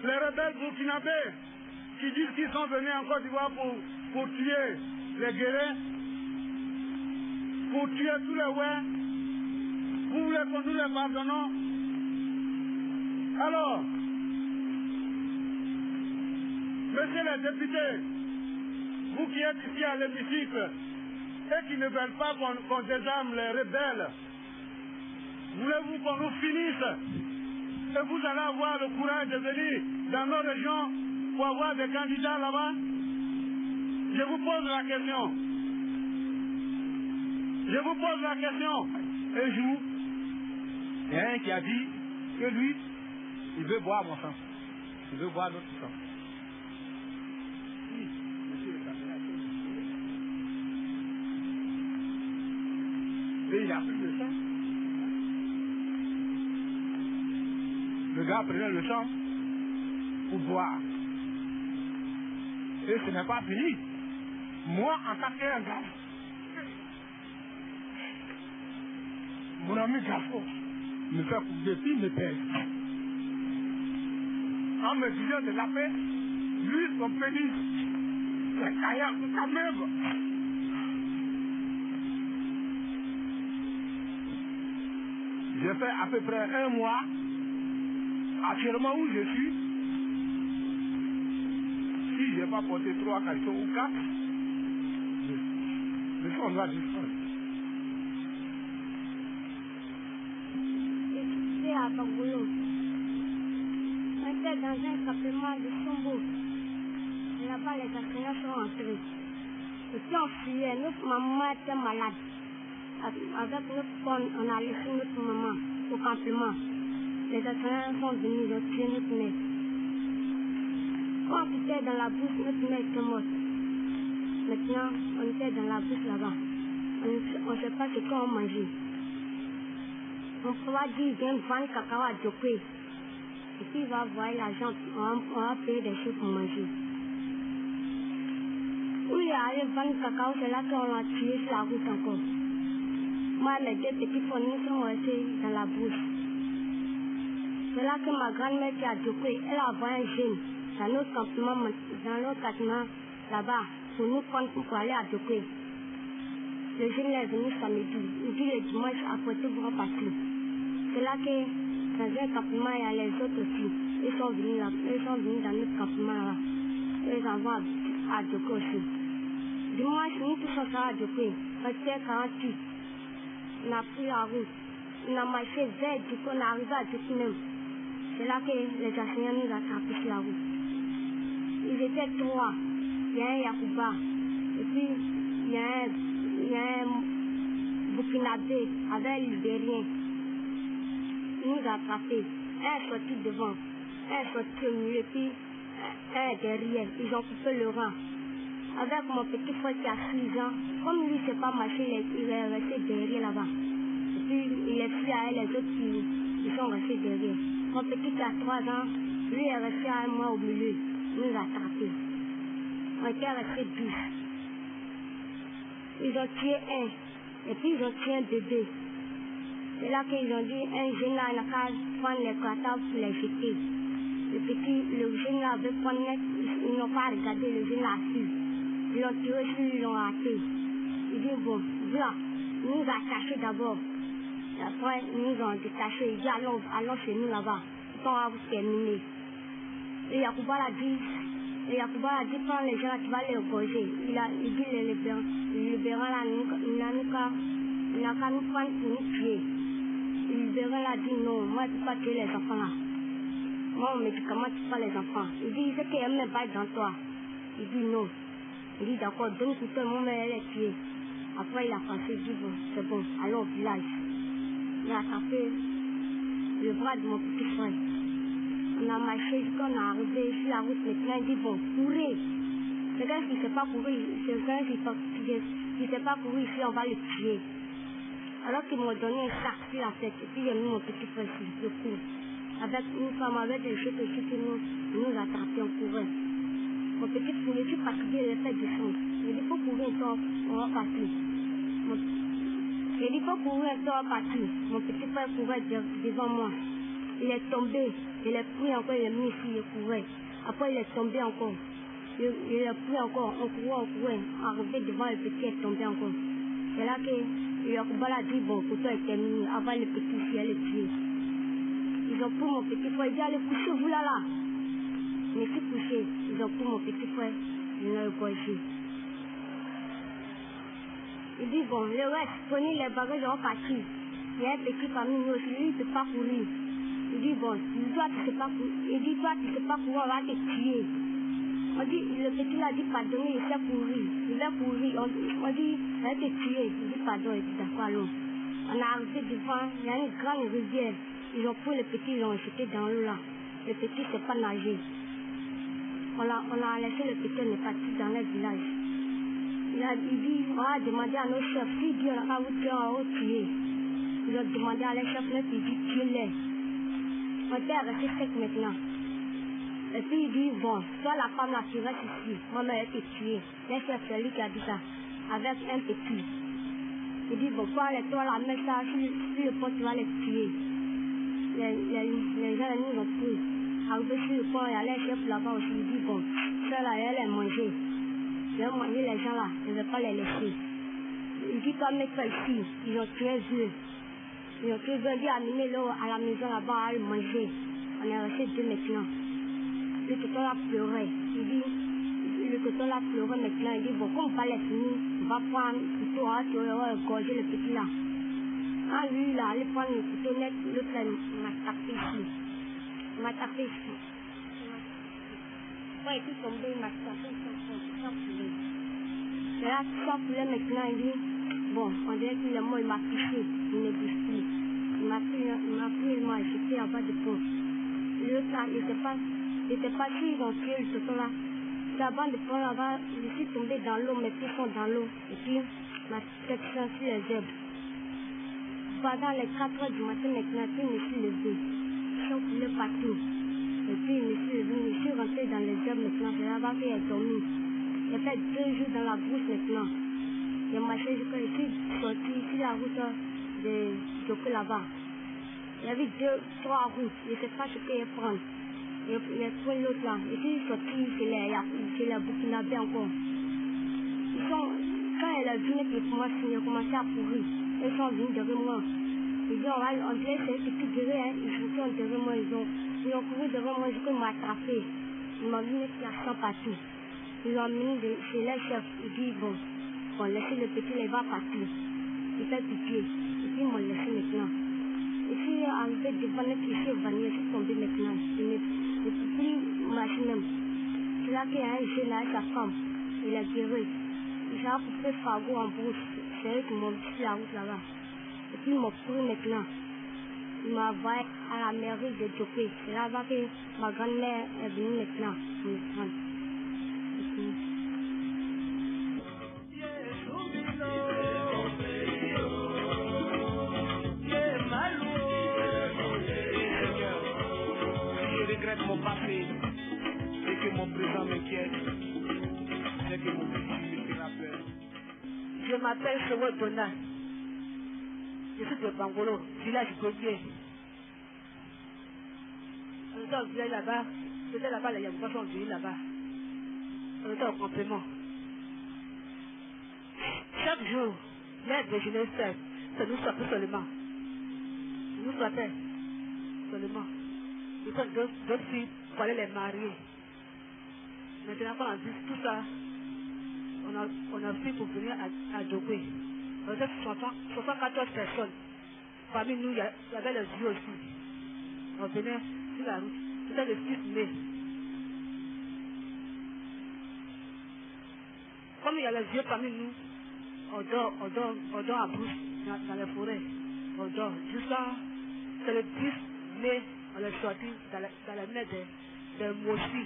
les rebelles burkinabés qui disent qu'ils sont venus en Côte d'Ivoire pour tuer les guerriers, pour tuer tous les ouins, vous voulez que nous les pardonnons? Alors, messieurs les députés, vous qui êtes ici à l'hémicycle et qui ne veulent pas qu'on désarme les rebelles, voulez-vous qu'on nous finisse? Et vous allez avoir le courage de venir dans nos régions pour avoir des candidats là-bas? Je vous pose la question. Je vous pose la question. Un jour, il y a un qui a dit que lui, il veut boire mon sang. Il veut boire notre sang. Et il a pris le sang. Le gars prenait le sang pour boire. Et ce n'est pas fini. Moi, en tant qu'un gars, mon ami Gafo me fait couper me pèse. En me disant de la paix, lui, son pénis, c'est Kaya quand même. J'ai fait à peu près 1 mois, actuellement où je suis, si je n'ai pas porté 3 caleçons ou 4, le sang doit disparaître. J'étais à Bagolo. On était dans un campement de Sombo. Et là-bas, les enseignants sont entrés. Et puis on fuyait. Notre maman était malade. Avec notre femme, on a laissé notre maman au campement. Les enseignants sont venus, ils ont tué notre mère. Quand on était dans la bouche, notre mère était morte. Maintenant, on était dans la bouche là-bas. On ne sait pas ce qu'on mangeait. On pourra dire, il vient vendre cacao à Djokwe. Et puis il va voir l'argent, on va payer des choses pour manger. Où il est allé vendre cacao, c'est là qu'on l'a tué sur la route encore. Moi, mes 2 petits fournis sont restés dans la bouche. C'est là que ma grand-mère qui est à Djokwe, elle a envoyé un jeune dans notre campement là-bas, pour nous prendre pour aller à Djokwe. Le jeune est venu samedi. Il dit le dimanche, après tout, vous repartir. C'est là que, dans un campement, il y a les autres aussi. Ils sont venus dans notre campement là. Ils en vont à Djokwe aussi. Dimanche, nous tous ensemble à Djokwe. On était 48. On a pris la route. On a marché vers Djokwe, on est arrivé à Djokwe même. C'est là que les enseignants nous ont attrapés sur la route. Ils étaient 3. Il y a un Yakuba. Et puis, il y a un Burkinabé avec un Libérien. Ils nous ont attrapés. Un est sorti devant, un est sorti au milieu, puis un est derrière. Ils ont coupé le rang. Avec mon petit frère qui a 6 ans, comme lui ne sait pas marcher, il est resté derrière là-bas. Et puis il est pris à elle, les autres ils sont restés derrière. Mon petit qui a 3 ans, lui est resté à moi au milieu. Il nous a attrapés. On était restés 10. Ils ont tué un, et puis ils ont tué un bébé. C'est là qu'ils ont dit, un jeune là, il n'a qu'à prendre les cartables pour les jeter. Le jeune là veut prendre, ils n'ont pas regardé, le jeune là assis. Ils l'ont tiré sur lui, ils l'ont raté. Il dit, bon, voilà, ils nous ont attachés d'abord. Et après, ils nous ont détachés. Il dit, allons chez nous là-bas. On va vous terminer. Et Yacouba l'a dit, prends les gens là, tu vas les opposer. Il dit, les libérants là, il n'a qu'à nous prendre pour nous tuer. Le libéral a dit, non, moi je ne peux pas tuer les enfants là. Moi, mon médicament, tu pas les enfants. Il dit, c'est qu'il aime même pas dans toi. Il dit, non. Il dit, d'accord, donne tout le monde, elle est tuée. Après, il a pensé, il dit, bon, c'est bon, allons au village. Il a tapé le bras de mon petit frère. On a marché jusqu'à on est arrivé sur la route, maintenant, il dit, bon, courez. C'est quelqu'un qui ne sait pas courir, c'est quelqu'un qui ne sait pas courir ici, on va le tuer. Alors qu'ils m'ont donné un sac sur la tête, et puis j'ai mis mon petit frère sur le cou. Avec une femme, avec des chutes aussi qui nous attrapaient, on courait. Mon petit frère, je suis fatigué, il fait du sang. Il dit, faut courir un temps, on va partir. Il dit, faut courir un temps, on va partir. Mon petit frère courait devant moi. Il est tombé, il est pris encore, il est mis ici, il courait. Après, il est tombé encore. Il est pris encore, on courait. Arrivé devant le petit, il est tombé encore. C'est là que le Kubala a dit, bon, pour toi, est terminé. Avant le petit, il allait tuer. Ils ont pris mon petit frère, il dit, allez coucher, vous là. Je me suis couché, ils ont pris mon petit frère, ils l'ont égorgé. Il dit, bon, le reste, prenez les bagages, on va partir. Il y a un petit parmi nous aussi, lui, il ne peut pas courir. Il dit, bon, toi, tu ne sais pas courir. Il dit, toi, tu ne sais pas courir, on va te tuer. On dit, le petit là dit, pardonner, il sait courir. Il va courir. On dit, il va te tuer. Il dit, pardon, il dit, d'accord, allons. On est arrivé devant, il y a une grande rivière. Ils ont pris le petit, ils l'ont jeté dans l'eau là. Le petit ne sait pas nager. On a laissé le petit, on est parti dans le village. Il dit, on a demandé à nos chefs, si Dieu n'a pas vous tuer, on va vous tuer. Ils ont demandé à les chefs, il dit, tuez-les. On était resté sec maintenant. Et puis il dit, bon, toi la femme là, tu restes ici. Moi-même, elle été tuée. Les chefs, c'est lui qui a dit ça. Avec un petit. Il dit, bon, toi la mets ça, si le pont, tu vas les tuer. Les gens, nous ont pris. Arrivé sur le pont, il y a les chefs là-bas aussi. Il dit, bon, ça là, elle les manger. Je vais manger les gens là, je ne vais pas les laisser. Il dit, toi, mets-toi ici. Ils ont tué vieux. Ils ont tué vieux, il dit, amenez-le à la maison là-bas à le manger. On est resté deux maintenant. Le coton là pleurait. Il dit, le coton là pleurait maintenant. Il dit, bon, comme on fallait finir, on va prendre le couteau, on va égorger le petit là. Quand lui, il a allé prendre le couteau net, l'autre m'a tapé ici. Il m'a tapé ici. Quand il est tombé, il m'a tapé ici. Et là, tout ça voulait maintenant, il dit, bon, on dirait qu'il est mort, il m'a touché, il ne bouge plus. Il m'a pris, il m'a jeté en bas de pont. L'autre là, il n'était pas sûr, ils ont tué le coton là. D'abord, de pont là-bas, je suis tombé dans l'eau, mes pieds sont dans l'eau. Et puis, ma tête sur les herbes. Pendant les 4 heures du matin maintenant, puis je me suis levé. Je suis coulé partout. Et puis, je me suis levé, je suis rentré dans les herbes maintenant. C'est là-bas qu'il a dormi. J'ai fait 2 jours dans la brousse maintenant. J'ai marché jusqu'à ici, sorti sur la route de Djoko là-bas. Il y avait 2, 3 routes. Je ne sais pas ce qu'il y a prendre. Il pris l'autre là. Et puis, sorti chez les Burkinabés encore. Quand elle a vu que moi, ils ont commencé à courir. Ils sont venus derrière moi. Ils disent, on dirait que c'est un petit guerrier, hein. Ils sont derrière moi. Ils ont couru derrière moi jusqu'à m'attraper. Ils m'ont mis des sang partout. Ils l'ont amené chez les chefs. Ils disent, bon, laissez le petit, il va partir. Il fait pitié. Et puis, ils m'ont laissé maintenant. Et puis, arrivé devant notre ici, je suis tombé maintenant. Je ne peux plus marcher même. C'est là qu'il y a un jeune là, sa femme. Il est guéri. Ils ont coupé Fargo en brousse. C'est eux qui m'ont mis sur la route là-bas. Et puis, ils m'ont pris maintenant. Ils m'ont envoyé à la mairie de Djopé. C'est là-bas que ma grand-mère est venue maintenant pour me prendre. Je regrette mon passé et que mon présent m'inquiète. C'est que mon futur me fait la peur. Je m'appelle Sewo Dona. Je suis de Bangolo, village Godier. On était au village là-bas. C'était là-bas, les Yamouba sont venus là-bas. On était au complément. Chaque jour, l'aide de jeunesse, ça nous frappait seulement. Nous frappait seulement. Nous sommes d'autres filles pour aller les marier. Maintenant, quand on a vu tout ça, on a fait pour venir à Djopé. On était 74 personnes. Parmi nous, il y avait les vieux aussi. On venait sur la route. C'était le 6 mai. Comme il y a les vieux parmi nous, on dort à brousse dans les forêts. On dort. C'est le 10 mai, on est sorti dans la mer des Mossi.